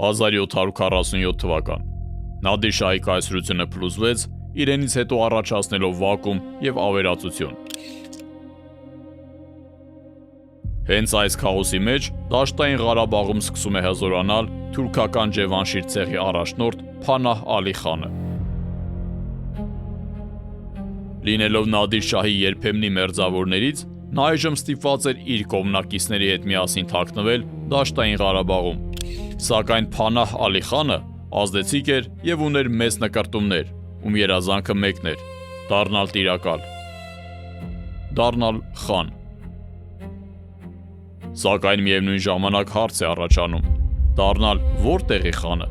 1747 թվական Նադիր շահի կայսրությունը փլուզվեց, իրենից հետո առաջացնելով վակուում եւ ավերածություն։ Հենց այս քաոսի մեջ Դաշտային Ղարաբաղում սկսում է հզորանալ թուրքական Ջևանշիր ցեղի առաջնորդ Փանահ Ալի խանը։ Լինելով Նադիր շահի երբեմնի մերձավորներից, նա այժմ ստիպված էր իր կողմնակիցների հետ միասին թաքնվել Դաշտային Ղարաբաղում։ Սակայն Փանահ Ալի խանը ազդեցիկ էր եւ ուներ մեծ նկարտումներ, ում երազանքը մեկն էր՝ դառնալ տիրակալ, դառնալ խան։ Սակայն միևնույն ժամանակ հարց է առաջանում՝ դառնալ որտեղի խանը։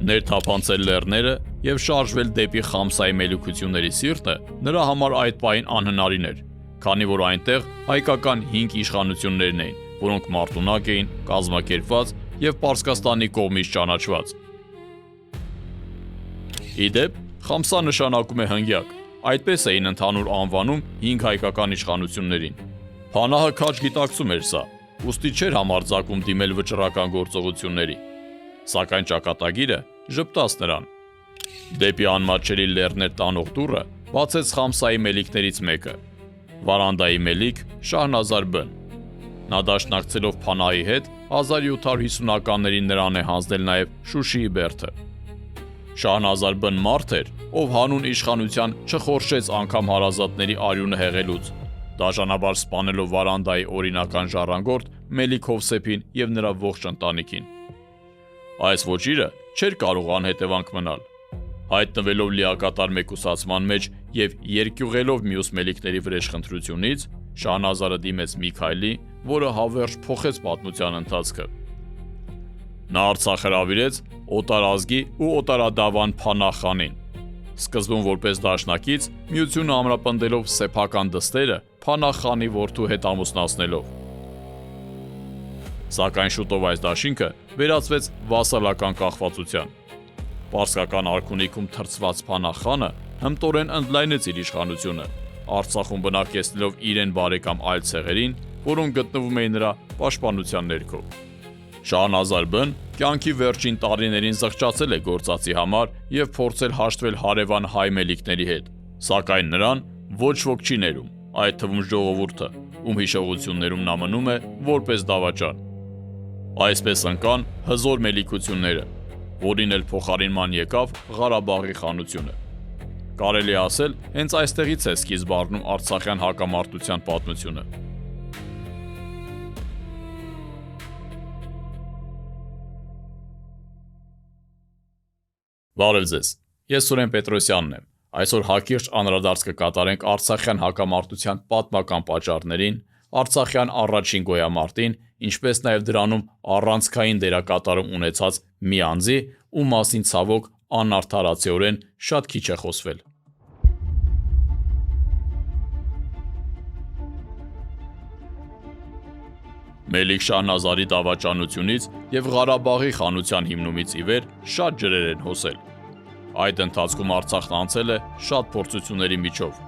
Ներթափանցել լեռները եւ շարժվել դեպի Խամսայի մելիքությունների սիրտը նրա համար այդ պահին անհնարին էր, քանի որ այնտեղ հայկական 5 իշխանություններն էին, որոնք մարտունակ էին, կազմակերպված եւ Պարսկաստանի կողմից ճանաչված։ Իդեպ, Խամսա նշանակում է հնգյակ, այդպես էին ընդհանուր անվանում 5 հայկական իշխանություններին։ Փանահը քաջ գիտակցում էր սա, ուստի չէր համարձակում դիմել վճռական գործողությունների, սակայն ճակատագիրը ժպտաց նրան։ Դեպի անմատչելի լեռներ տանող դուռը բացեց Խամսայի մելիքներից մեկը՝ Վարանդայի մելիք Շահնազար բն։ Նա դաշնակցելով Փանահի հետ 1750-ականներին նրան է հանձնել նաև Շուշիի բերդը։ Շահնազար բն մարդ էր, ով հանուն իշխանության չխորշեց անգամ հարազատների արյունը հեղելուց, դաժանաբար սպանելով Վարանդայի օրինական ժառանգորդ Մելիք Հովսեփին եւ նրա ողջ ընտանիքին։ Այս ոճիրը չէր կարող անհետևանք մնալ։ Հայտնվելով լիակատար մեկուսացման մեջ եւ երկյուղելով մյուս մելիքների վրեժխնդրությունից, Շահնազարը դիմեց մի քայլի, որը հավերժ փոխեց պատմության ընթացքը։ Նա Արցախ հրավիրեց օտարազգի ու օտարադավան Փանահ խանին։ Սկզբում որպես դաշնակից, միությունը ամրապնդելով սեփական դստերը Փանահ խանի որդու հետ ամուսնացնելով։ Սակայն շուտով այս դաշինքը վերածվեց վասալական կախվածության։ Պարսկական արքունիքում թրծված Փանահ խանը հմտորեն ընդլայնեց իր իշխանությունը, Արցախում բնակեցնելով իրեն բարեկամ այլ ցեղերին, որոնք գտնվում էին նրա պաշտպանության ներքո։ Շահնազար բն կյանքի վերջին տարիներին զղջացել է գործածի համար եւ փորձել հաշտվել հարևան հայ մելիքների հետ, սակայն նրան ոչ ոք չի ներում, այդ թվում ժողովուրդը, ում հիշողություններում նա մնում է որպես դավաճան։ Այսպես ընկան հզոր մելիքությունները, որին էլ փոխարինման եկավ Ղարաբաղի խանությունը։ Կարելի է ասել, հենց այստեղից է սկիզբ առնում արցախյան հակամարտության պատմությունը։ Բարև ձեզ, ես Սուրեն Պետրոսյանն եմ։ Այսօր հակիրճ անդրադարձ կկատարենք արցախյան հակամարտության պատմական պատճառներին, արցախյան առաջին գոյամարտին, ինչպես նաև դրանում առանցքային դերակատարում ունեցած մի անձի, ում մասին ցավոք անարդարացիորեն շատ քիչ է խոսվել։ Մելիք Շահնազարի դավաճանությունից եւ Ղարաբաղի խանության հիմնումից ի վեր շատ ջրեր են հոսել։ Այդ ընթացքում Արցախն անցել է շատ փորձությունների միջով,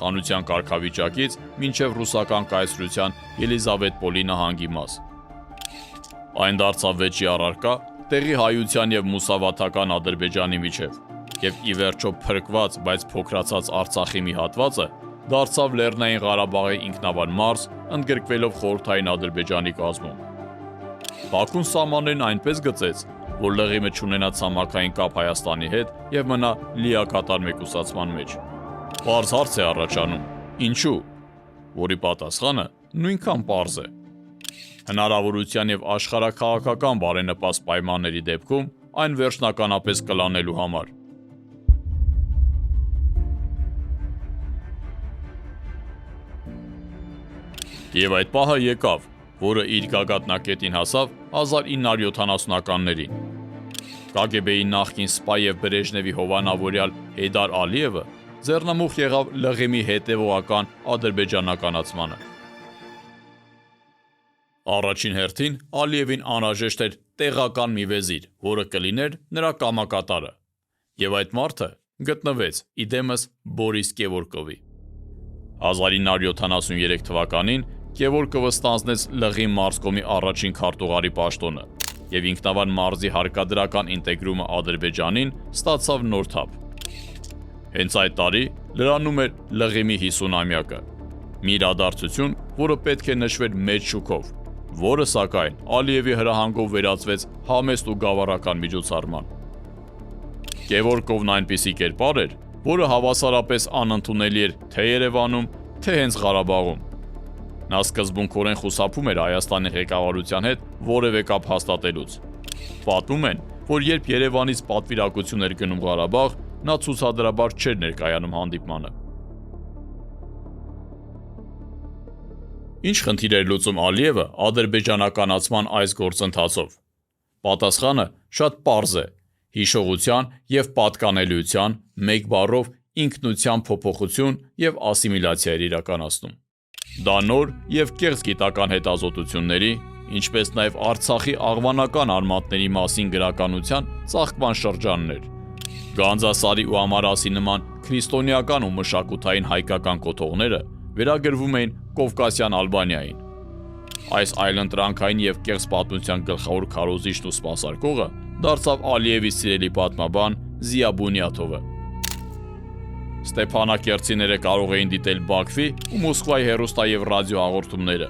խանության կարգավիճակից մինչև ռուսական կայսրության Ելիզավետպոլի նահանգի մաս։ Այն դարձավ վեճի առարկա տեղի հայության եւ մուսավաթական Ադրբեջանի միջև, եւ ի վերջո փրկված, բայց փոքրացած Արցախի մի հատվածը դարձավ Լեռնային Ղարաբաղի ինքնավար մարզ, ընդգրկվելով խորհրդային Ադրբեջանի կազմում։ Բաքուն սահմաններն այնպես գծեց, որ լղիմը չունենա ցամաքային կապ Հայաստանի հետ եւ մնա լիակատար մեկուսացման մեջ։ Պարզ հարց է առաջանում՝ ինչու, որի պատասխանը նույնքան պարզ է։ Հնարավորության եւ աշխարհաքաղաքական բարենպաստ պայմանների դեպքում այն վերջնականապես կլանելու համար։ Եվ այդ պահը եկավ, որը իր գագաթնակետին հասավ 1970-ականներին։ KGB-ի նախկին սպա եւ Բրեժնևի հովանավորյալ Հեյդար Ալիևը ձեռնամուխ եղավ լղիմի հետևողական ադրբեջանականացմանը։ Առաջին հերթին Ալիևին անհրաժեշտ էր տեղական մի վեզիր, որը կլիներ նրա կամակատարը, եւ այդ մարդը գտնվեց իդեմս Բորիս Կևորկովի։ 1973 թվականին Կևորկովը ստանձնեց լղի մարզկոմի առաջին քարտուղարի պաշտոնը եւ ինքնավար մարզի հարկադրական ինտեգրումը Ադրբեջանին ստացավ նոր թափ։ Հենց այդ տարի լրանում էր Լղիմի 50-ամյակը, մի իրադարձություն, որը պետք է նշվեր մեծ շուկով, որը սակայն Ալիևի հրահանգով վերածվեց համեստ ու գավառական միջոցառման։ Գևորգովն այնպիսի կերպար էր, որը հավասարապես անընդունելի էր թե Երևանում, թե հենց Ղարաբաղում։ Նա սկզբունքորեն խուսափում էր Հայաստանի ղեկավարության հետ որևէ կապ հաստատելուց։ Պատմում են, որ երբ Երևանից պատվիրակություն էր գնում Ղարաբաղ, նա ցուցադրաբար չէր ներկայանում հանդիպմանը։ Ինչ խնդիր էր լուծում Ալիևը ադրբեջանականացման այս գործընթացով։ Պատասխանը շատ պարզ է՝ հիշողության եւ պատկանելիության, մեկ բառով ինքնության փոփոխություն եւ ասիմիլյացիա էր իրականացնում։ Դա նոր եւ կեղծ գիտական հետազոտությունների, ինչպես նաեւ Արցախի աղվանական արմատների մասին գրականության ծաղկման շրջանն էր։ Գանձասարի ու Ամարասի նման քրիստոնեական ու մշակութային հայկական կոթողները վերագրվում էին Կովկասյան Ալբանիային։ Այս այլընտրանքային եւ կեղծ պատմության գլխավոր քարոզիչն ու սպասարկողը դարձավ Ալիևի սիրելի պատմաբան Զիա Բունյաթովը։ Ստեփանակերտցիները կարող էին դիտել Բաքվի ու Մոսկվայի հեռուստա եւ ռադիո հաղորդումները,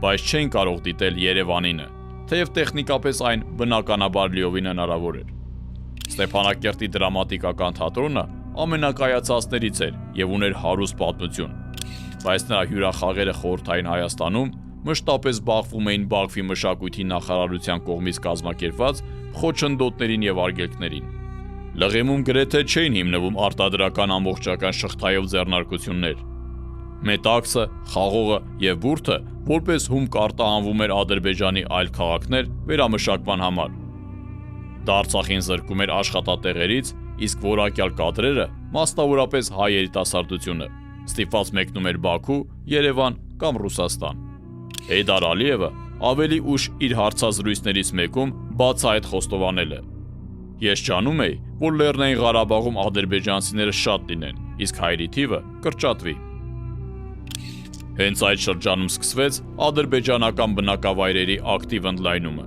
բայց չէին կարող դիտել Երևանինը, թեև տեխնիկապես այն բնականաբար լիովին հնարավոր էր։ Ստեփանակերտի դրամատիկական թատրոնը ամենակայացածներից էր եւ ուներ հարուստ պատմություն, բայց նրա հյուրախաղերը խորհրդային Հայաստանում մշտապես բախվում էին Բաքվի մշակույթի նախարարության կողմից կազմակերպված խոչընդոտներին եւ արգելքներին։ Լղեմում գրեթե չէին հիմնվում արտադրական ամբողջական շղթայով ձեռնարկություններ։ Մետաքսը, խաղողը եւ բուրդը որպես հումք արտահանվում էր Ադրբեջանի այլ քաղաքներ վերամշակման համար։ Դա Արցախին զրկում էր աշխատատեղերից, իսկ որակյալ կադրերը, մասնավորապես հայ երիտասարդությունը, ստիպված մեկնում էր Բաքու, Երևան կամ Ռուսաստան։ Հեյդար Ալիևը ավելի ուշ իր հարցազրույցներից մեկում բացահայտ խոստովանել է. «Ես ջանում էի, որ Լեռնային Ղարաբաղում ադրբեջանցիները շատ լինեն, իսկ հայերի թիվը կրճատվի»։ Հենց այդ շրջանում սկսվեց ադրբեջանական բնակավայրերի ակտիվ ընդլայնումը։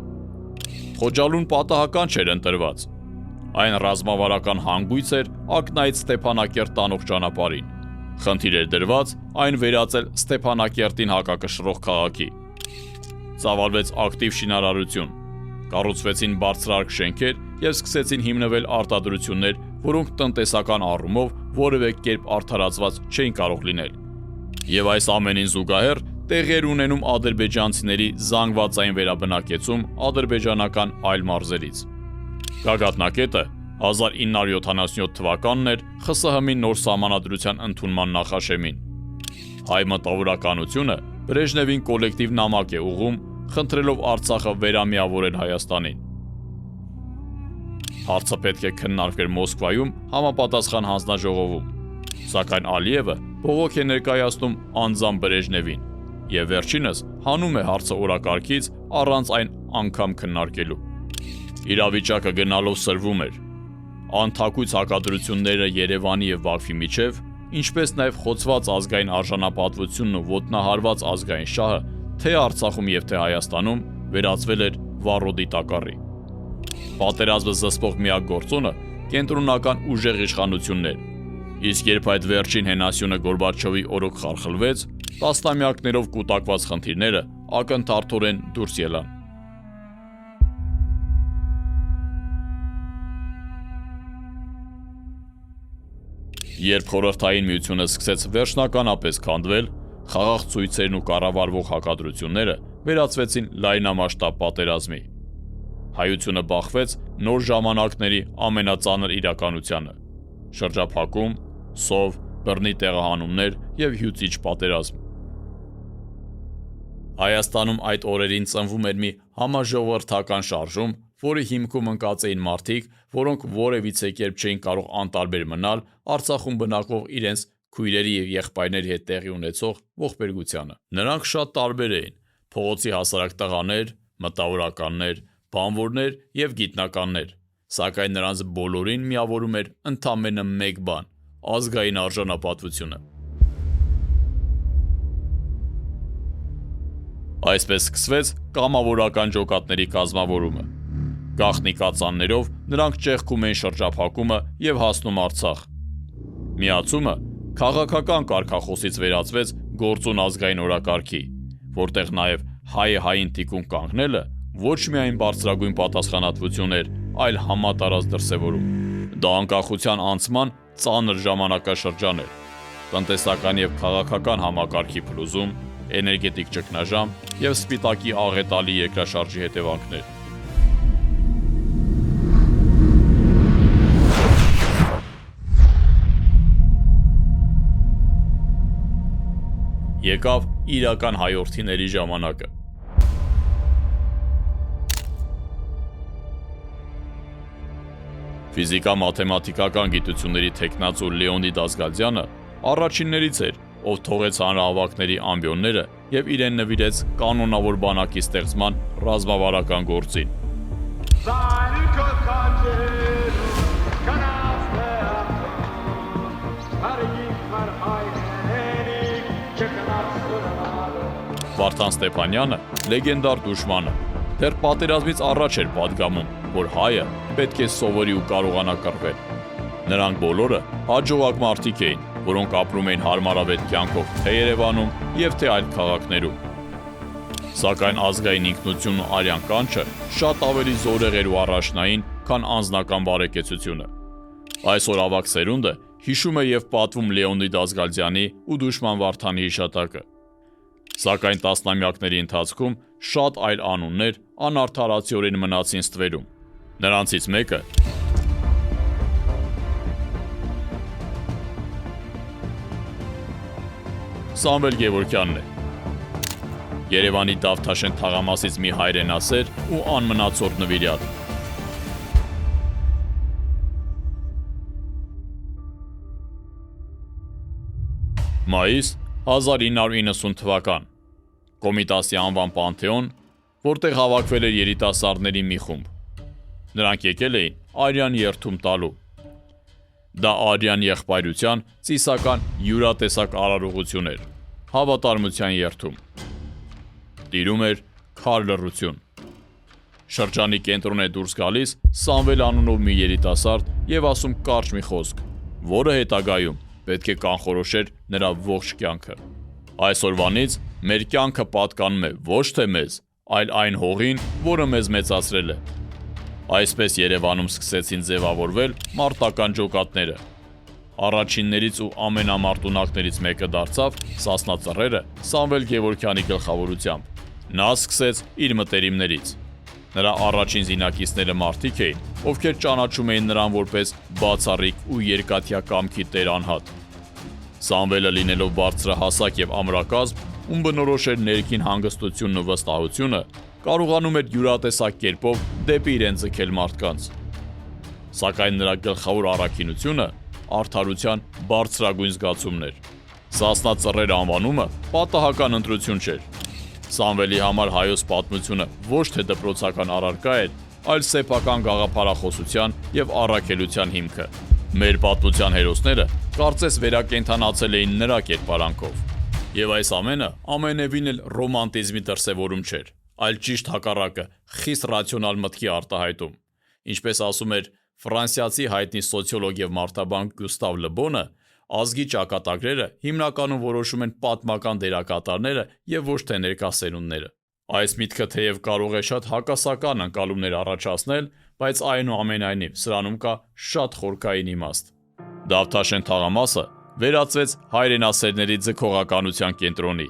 Խոջալուն պատահական չէր ընտրված։ Այն ռազմավարական հանգույց էր Ակնայից Ստեփանակերտ տանող ճանապարհին։ Խնդիր էր դրված այն վերածել Ստեփանակերտին հակակշռող քաղաքի։ Ծավալվեց ակտիվ շինարարություն, կառուցվեցին բարձրարկ շենքեր եւ սկսեցին հիմնվել արտադրություններ, որոնք տնտեսական առումով որևէ կերպ արդարացված չէին կարող լինել։ Եվ այս ամենին զուգահեռ տեղի էր ունենում ադրբեջանցիների զանգվածային վերաբնակեցում ադրբեջանական այլ մարզերից։ Գագաթնակետը 1977 թվականն էր ԽՍՀՄ-ի նոր սահմանադրության ընդունման նախաշեմին։ Հայ մտավորականությունը Բրեժնևին կոլեկտիվ նամակ է ուղղում, խնդրելով Արցախը վերամիավորել Հայաստանին։ Հարցը պետք է քննարկվեր Մոսկվայում համապատասխան հանձնաժողովում, սակայն Ալիևը բողոք է ներկայացնում անձամբ Բրեժնևին եւ վերջինս հանում է հարցը օրակարգից առանց այն անգամ քննարկելու։ Իրավիճակը գնալով սրվում էր։ Անթակույց հակադրությունները Երևանի եւ Բաքվի միջև, ինչպես նաեւ խոցված ազգային արժանապատվությունն ու ոտնահարված ազգային շահը թե Արցախում եւ թե Հայաստանում վերածվել էր վառոդի տակառի։ Պատերազմը զսպող միակ գործոնը կենտրոնական ուժեղ իշխանությունն էր, իսկ երբ այդ վերջին հենասյունը Գորբաչովի օրոք խարխլվեց, տասնամյակներով կուտակված խնդիրները ակնթարթորեն դուրս ելան։ Երբ Խորհրդային Միությունը սկսեց վերջնականապես քանդվել, խաղաղ ցույցերն ու կառավարվող հակադրությունները վերածվեցին լայնամասշտաբ պատերազմի։ Հայությունը բախվեց նոր ժամանակների ամենածանր իրականությանը՝ շրջափակում, սով, բռնի տեղահանումներ եւ հյուծիչ պատերազմ։ Հայաստանում այդ օրերին ծնվում էր մի համաժողովրդական շարժում, որի հիմքում ընկած էին մարդիկ, որոնք որևիցե կերպ չէին կարող անտարբեր մնալ Արցախում բնակվող իրենց քույրերի եւ եղբայրների հետ տեղի ունեցող ողբերգությանը։ Նրանք շատ տարբեր էին՝ փողոցի հասարակ տղաներ, մտավորականներ, բանվորներ եւ գիտնականներ, սակայն նրանց բոլորին միավորում էր ընդամենը մեկ բան՝ ազգային արժանապատվությունը։ Այսպես սկսվեց կամավորական ջոկատների կազմավորումը։ Գաղտնի կածաններով նրանք ճեղքում էին շրջափակումը եւ հասնում Արցախ։ Միացումը քաղաքական կարգախոսից վերածվեց գործուն ազգային օրակարգի, որտեղ նաեւ հայը հային թիկուն կանգնելը ոչ միայն բարձրագույն պատասխանատվություն էր, այլ համատարած դրսևորում։ Դա անկախության անցման ծանր ժամանակաշրջան էր, տնտեսական եւ քաղաքական համակարգի փլուզում, էներգետիկ ճգնաժամ եւ սպիտակի աղետալի երկրաշարժի հետևանքներ։ Եկավ իրական հայորդիների ժամանակը։ Ֆիզիկա-մաթեմատիկական գիտությունների թեկնածու Լեոնիդ Ազգալյանը առաջիններից էր, ով թողեց հանրահավաքների ամբիոնները եւ իրեն նվիրեց կանոնավոր բանակի ստեղծման ռազմավարական գործին։ Վարդան Ստեփանյանը լեգենդար դուշմանը դեռ պատերազմից առաջ էր պատգամում, որ հայը պետք է սովորի ու կարողանա կռվել։ Նրանք բոլորը հաջողակ մարդիկ էին, որոնք ապրում էին հարմարավետ կյանքով թե Երևանում եւ թե այլ քաղաքներում։ Սակայն ազգային ինքնությունն ու արյան կանչը շատ ավելի զորեղ էր ու առաջնային, քան անձնական բարեկեցությունը։ Այսօր ավագ սերունդը հիշում է եւ պատվում Լեոնիդ Ազգալյանի ու դուշման Վարդանի հիշատակը։ Սակայն տասնամյակների ընթացքում շատ այլ անուններ անարդարացիորեն մնացին ստվերում։ Նրանցից մեկը Սամվել Գևորգյանն է։ Երևանի Դավթաշեն թաղամասից մի հայրենասեր ու անմնացորդ նվիրյալ։ Մայիս 1990 թվական Կոմիտասի անվան Պանթեոն, որտեղ հավաքվել էր երիտասարդների մի խումբ։ Նրանք եկել էին արյան երթում տալու։ Դա արյան եղբայրության ծիսական յուրատեսակ արարողություն էր, հավատարմության երթում։ Տիրում էր քար լռություն։ Շրջանի կենտրոն է դուրս գալիս Սամվել անունով մի երիտասարդ եւ ասում կարճ մի խոսք, որը հետագայում պետք է կանխորոշեր նրա ողջ կյանքը։ Այսօրվանից մեր կյանքը պատկանում է ոչ թե մեզ, այլ այն հողին, որը մեզ մեծացրել է։ Այսպես Երևանում սկսեցին ձևավորվել մարտական ջոկատները։ Առաջիններից ու ամենամարտունակներից մեկը դարձավ Սասնա Ծռերը Սամվել Գևորգյանի գլխավորությամբ։ Նա սկսեց իր մտերիմներից։ Նրա առաջին զինակիցները մարդիկ էին, ովքեր ճանաչում էին նրան որպես բացառիկ ու երկաթյա կամքի տեր անհատ։ Սամվելը լինելով բարձրահասակ եւ ամրակազմ, ում բնորոշ էր ներքին հանգստությունն ու վստահությունը, կարողանում էր յուրատեսակ կերպով դեպի իրեն ձգել մարդկանց։ Սակայն նրա գլխավոր առաքինությունը արդարության բարձրագույն զգացումն էր։ Սասնա Ծռեր անվանումը պատահական ընտրություն չէր։ Սամվելի համար հայոց պատմությունը ոչ թե դպրոցական առարկա էր, այլ սեփական գաղափարախոսության եւ առաքելության հիմքը։ Մեր պատմության հերոսները կարծես վերակենդանացել էին նրա կերպարանքով։ Եվ այս ամենը ամենևին էլ ռոմանտիզմի դրսևորում չէր, այլ ճիշտ հակառակը խիստ ռացիոնալ մտքի արտահայտում։ Ինչպես ասում էր ֆրանսիացի հայտնի սոցիոլոգ եւ մարդաբան Գյուստավ Լեբոնը, ազգի ճակատագրերը հիմնականում որոշում են պատմական դերակատարները եւ ոչ թե ներկա սերունդները։ Այս միտքը թեև կարող է շատ հակասական ընկալումներ առաջացնել, բայց այնուամենայնիվ սրանում կա շատ խորքային իմաստ։ Դավթաշեն թաղամասը վերածվեց հայրենասերների ձգողականության կենտրոնի։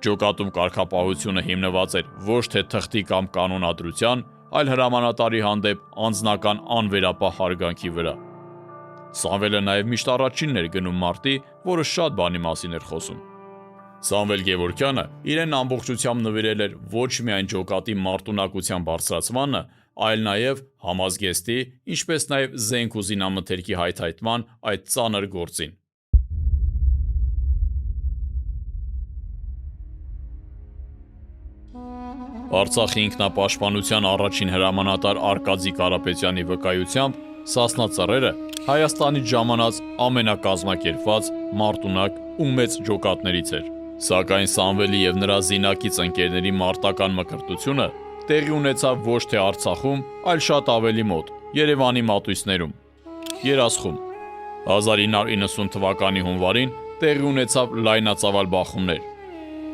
Ջոկատում կարգապահությունը հիմնված էր ոչ թե թղթի կամ կանոնադրության, այլ հրամանատարի հանդեպ անձնական անվերապահ հարգանքի վրա։ Սամվելը նաև միշտ առաջինն էր գնում մարտի, որը շատ բանի մասին էր խոսում։ Սամվել Գևորգյանը իրեն ամբողջությամբ նվիրել էր ոչ միայն ջոկատի մարտունակության բարձրացմանը, այլ նաև համազգեստի, ինչպես նաև զենք ու զինամթերքի հայթայթման այդ ծանր գործին։ Արցախի ինքնապաշտպանության առաջին հրամանատար Արկադի Կարապետյանի վկայությամբ Սասնա Ծռերը Հայաստանից ժամանած ամենակազմակերպված, մարտունակ ու մեծ ջոկատներից էր։ Սակայն Սամվելի եւ նրա զինակից ընկերների մարտական մկրտությունը տեղի ունեցավ ոչ թե Արցախում, այլ շատ ավելի մոտ, Երևանի մատույցներում։ Երասխում 1990 թվականի հունվարին տեղի ունեցավ լայնածավալ բախումներ։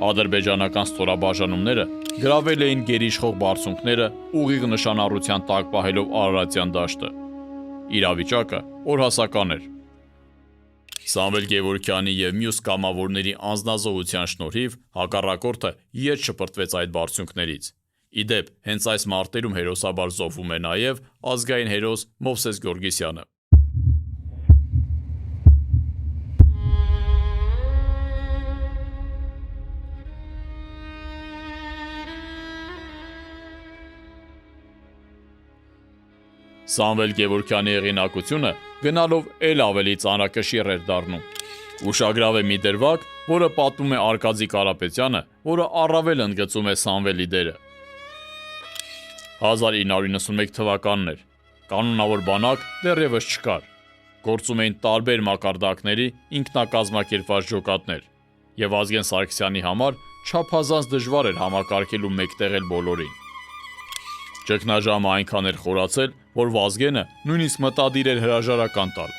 Ադրբեջանական ստորաբաժանումները գրավել էին գերիշխող բարձունքները ուղիղ նշանառության տակ պահելով Արարատյան դաշտը։ Իրավիճակը օրհասական էր։ Սամվել Գևորգյանի և մյուս կամավորների անձնազոհության շնորհիվ հակառակորդը ետ շպրտվեց այդ բարձունքներից։ Ի դեպ, հենց այս մարտերում հերոսաբար զոհվում է նաև ազգային հերոս Մովսես Գորգիսյանը։ Սամվել Գևորգյանի հեղինակությունը գնալով էլ ավելի ծանրակշիռ էր դառնում։ Ուշագրավ է մի դրվագ, որը պատմում է Արկադի Կարապետյանը, որը առավել ընդգծում է Սամվելի դերը։ 1991 թվականն էր։ Կանոնավոր բանակ դեռևս չկար։ Գործում էին տարբեր մակարդակների ինքնակազմակերպված ջոկատներ, եւ Ազգեն Սարգսյանի համար չափազանց դժվար էր համակարգել ու մեկտեղել բոլորին։ Ճգնաժամը այնքան էր խորացել, որ Վազգենը նույնիսկ մտադիր էր հրաժարական տալ։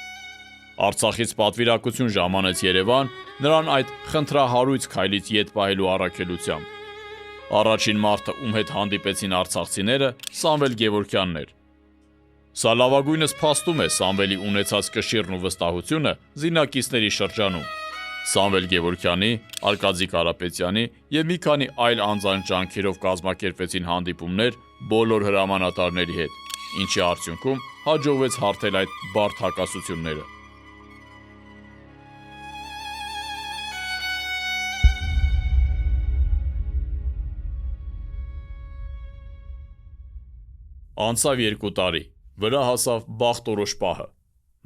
Արցախից պատվիրակություն ժամանեց Երևան նրան այդ խնդրահարույց քայլից ետ պահելու առաքելությամբ։ Առաջին մարդը, ում հետ հանդիպեցին արցախցիները, Սամվել Գևորգյանն էր։ Սա լավագույնս փաստում է Սամվելի ունեցած կշիռն ու վստահությունը զինակիցների շրջանում։ Սամվել Գևորգյանի, Արկադի Կարապետյանի և մի քանի այլ անձանց ջանքերով կազմակերպվեցին հանդիպումներ բոլոր հրամանատարների հետ, ինչի արդյունքում հաջողվեց հարթել այդ բարդ հակասությունները։ Անցավ 2 տարի, վրա հասավ բախտորոշ պահը։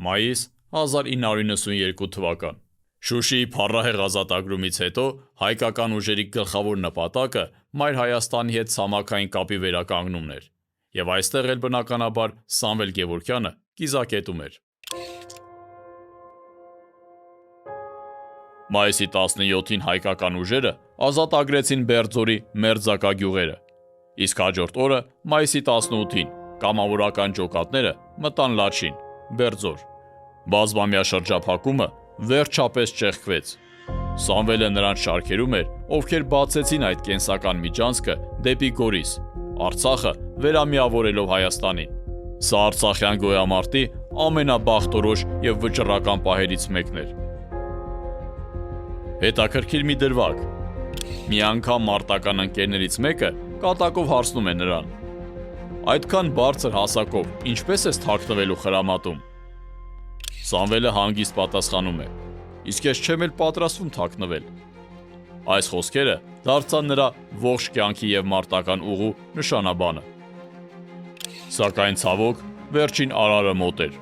Մայիս 1992 թվական։ Շուշիի փառահեղ ազատագրումից հետո հայկական ուժերի գլխավոր նպատակը Մայր Հայաստանի հետ ցամաքային կապի վերականգնումն էր, եւ այստեղ էլ բնականաբար Սամվել Գևորգյանը կիզակետում էր։ Մայիսի 17-ին հայկական ուժերը ազատագրեցին Բերձորի Մերձակա գյուղերը, իսկ հաջորդ օրը մայիսի 18-ին կամավորական ջոկատները մտան Լաչին, Բերձոր։ Բազմամյա շրջափակումը վերջապես ճեղքվեց։ Սամվելը նրանց շարքերում էր, ովքեր բացեցին այդ կենսական միջանցքը դեպի Գորիս, Արցախը վերամիավորելով Հայաստանին։ Սա արցախյան գոյամարտի ամենաբախտորոշ եւ վճռական պահերից մեկն էր։ Հետաքրքիր մի դրվագ։ Մի անգամ մարտական ընկերներից մեկը կատակով հարցնում է նրան. «Այդքան բարձր հասակով ինչպես ես թաքնվելու խրամատում»։ Սամվելը հանգիստ պատասխանում է. «Իսկ ես չեմ էլ պատրաստվում թաքնվել»։ Այս խոսքերը դարձան նրա ողջ կյանքի եւ մարտական ուղու նշանաբանը։ Սակայն ցավոք, վերջին արարը մոտ էր։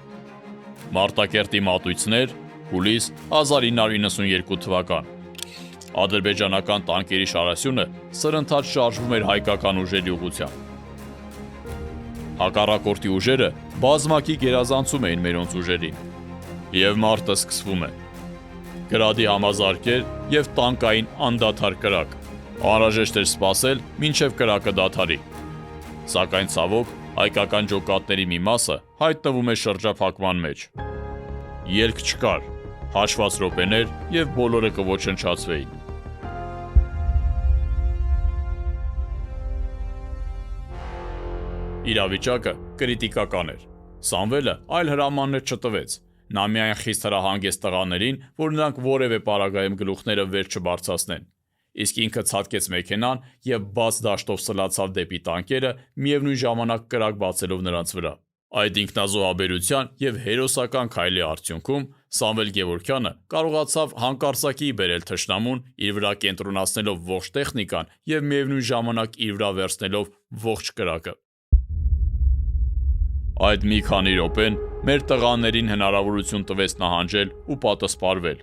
Մարտակերտի մատույցներ, հուլիս 1992 թվական։ Ադրբեջանական տանկերի շարասյունը սրընթաց շարժվում էր հայկական ուժերի ուղղությամբ։ Հակառակորդի ուժերը բազմակի գերազանցում էին մերոնց ուժերին։ Եվ մարտը սկսվում է։ Գրադի համազարկեր եւ տանկային անդադար կրակ։ Անհրաժեշտ էր սպասել, մինչև կրակը դադարի։ Սակայն ցավոք, հայկական ջոկատների մի մասը հայտնվում է շրջափակման մեջ։ Ելք չկար, հաշված րոպեներ եւ բոլորը կոչնչացվեին։ Իրավիճակը կրիտիկական էր։ Սամվելը այլ հրամաններ չտվեց։ Նա միայն խիստ հրահանգեց տղաներին, որ նրանք որևէ պարագայում գլուխները վեր չբարձրացնեն։ Իսկ ինքը ցատկեց մեքենան եւ բաց դաշտով սլացավ դեպի տանկերը, միևնույն ժամանակ կրակ բացելով նրանց վրա։ Այդ ինքնազոհաբերության եւ հերոսական քայլի արդյունքում Սամվել Գևորգյանը կարողացավ հանկարծակիի բերել թշնամուն, իր վրա կենտրոնացնելով ողջ տեխնիկան եւ միևնույն ժամանակ իր վրա վերցնելով ողջ կրակը։ Այդ մի քանի րոպեն մեր տղաներին հնարավորություն տվեց նահանջել ու պատասպարվել։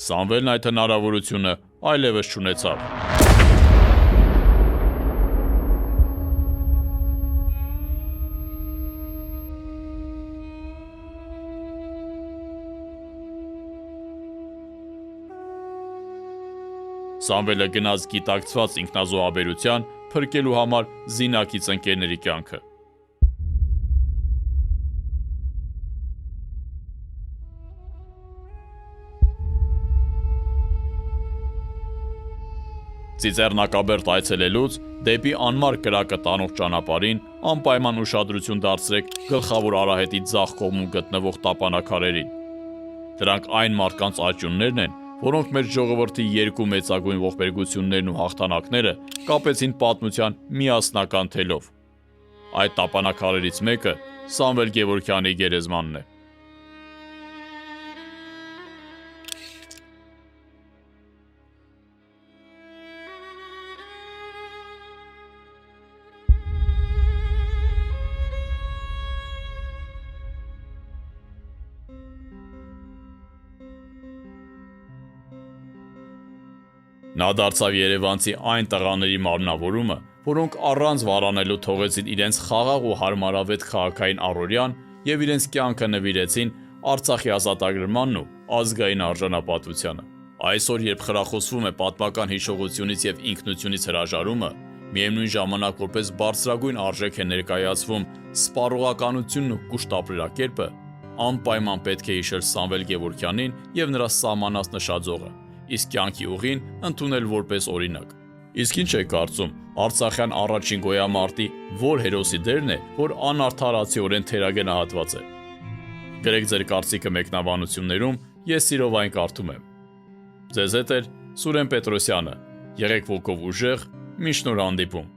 Սամվելն այդ հնարավորությունը այլևս չունեցավ։ Սամվելը գնաց գիտակցված ինքնազոհաբերության փրկելու համար զինակից ընկերների կյանքը։ Ծիծեռնակաբերդ այցելելուց դեպի անմար կրակը տանող ճանապարհին անպայման ուշադրություն դարձրեք գլխավոր արահետի ձախ կողմում գտնվող տապանաքարերին։ Դրանք այն մարդկանց աճյուններն են, որոնք մեր ժողովրդի երկու մեծագույն ողբերգություններն ու հաղթանակները կապեցին պատմության միասնական թելով։ Այդ տապանաքարերից մեկը Սամվել Գևորգյանի գերեզմանն է։ Նա դարձավ երևանցի այն տղաների մարմնավորումը, որոնք առանց վարանելու թողեցին իրենց խաղաղ ու հարմարավետ քաղաքային առօրյան եւ իրենց կյանքը նվիրեցին Արցախի ազատագրմանն ու ազգային արժանապատվությանը։ Այսօր, երբ խրախուսվում է պատմական հիշողությունից եւ ինքնությունից հրաժարումը, միևնույն ժամանակ որպես բարձրագույն արժեք է ներկայացվում սպառողականությունն ու կուշտ ապրելակերպը, անպայման պետք է հիշել Սամվել Գևորգյանին եւ նրա սահմանած նշաձողը, իսկ կյանքի ուղին ընդունել որպես օրինակ։ Իսկ ինչ եք կարծում, Արցախյան առաջին գոյամարտի որ հերոսի դերն է, որ անարդարացիորեն թերագնահատված է։ Գրեք ձեր կարծիքը մեկնաբանություններում, ես սիրով այն կարդում եմ։ Ձեզ հետ է Սուրեն Պետրոսյանը, եղեք ոգով ուժեղ, միշտ նոր հանդիպում։